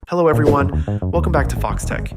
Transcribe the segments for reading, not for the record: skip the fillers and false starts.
Hello everyone, welcome back to Fox Tech.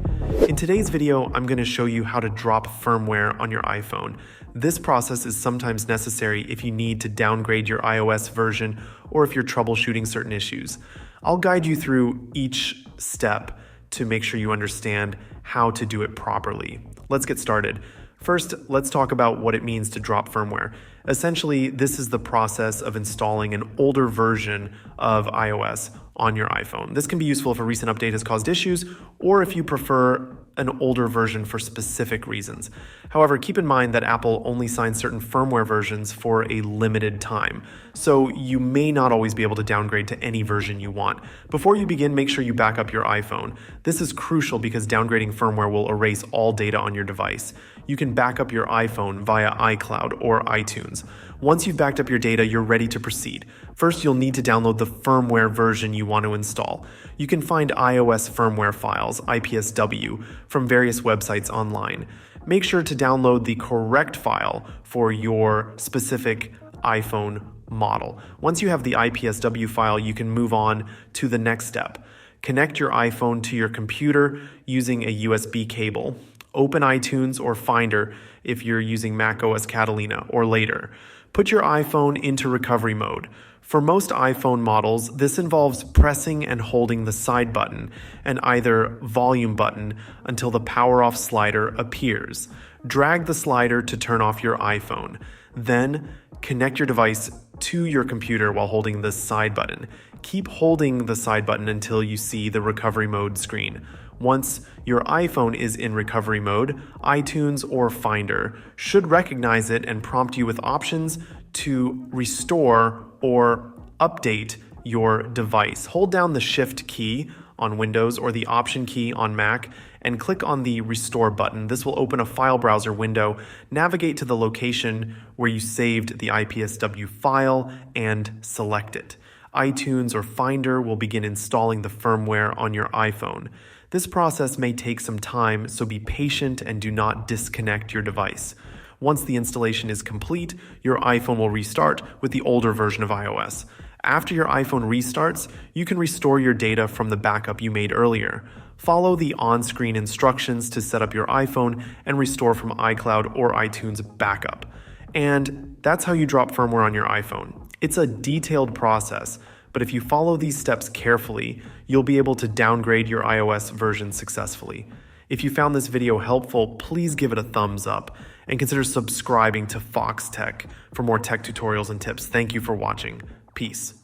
In today's video, I'm going to show you how to drop firmware on your iPhone. This process is sometimes necessary if you need to downgrade your iOS version or if you're troubleshooting certain issues. I'll guide you through each step to make sure you understand how to do it properly. Let's get started. First, let's talk about what it means to drop firmware. Essentially, this is the process of installing an older version of iOS on your iPhone. This can be useful if a recent update has caused issues or if you prefer an older version for specific reasons. However, keep in mind that Apple only signs certain firmware versions for a limited time, so you may not always be able to downgrade to any version you want. Before you begin, make sure you back up your iPhone. This is crucial because downgrading firmware will erase all data on your device. You can back up your iPhone via iCloud or iTunes. Once you've backed up your data, you're ready to proceed. First, you'll need to download the firmware version you want to install. You can find iOS firmware files, IPSW, from various websites online. Make sure to download the correct file for your specific iPhone model. Once you have the IPSW file, you can move on to the next step. Connect your iPhone to your computer using a USB cable. Open iTunes or Finder if you're using macOS Catalina or later. Put your iPhone into recovery mode. For most iPhone models, this involves pressing and holding the side button and either volume button until the power off slider appears. Drag the slider to turn off your iPhone. Then connect your device to your computer while holding the side button. Keep holding the side button until you see the recovery mode screen. Once your iPhone is in recovery mode, iTunes or Finder should recognize it and prompt you with options to restore or update your device. Hold down the Shift key on Windows or the Option key on Mac and click on the Restore button. This will open a file browser window. Navigate to the location where you saved the IPSW file and select it. iTunes or Finder will begin installing the firmware on your iPhone. This process may take some time, so be patient and do not disconnect your device. Once the installation is complete, your iPhone will restart with the older version of iOS. After your iPhone restarts, you can restore your data from the backup you made earlier. Follow the on-screen instructions to set up your iPhone and restore from iCloud or iTunes backup. And that's how you drop firmware on your iPhone. It's a detailed process, but if you follow these steps carefully, you'll be able to downgrade your iOS version successfully. If you found this video helpful, please give it a thumbs up and consider subscribing to Fox Tech for more tech tutorials and tips. Thank you for watching. Peace.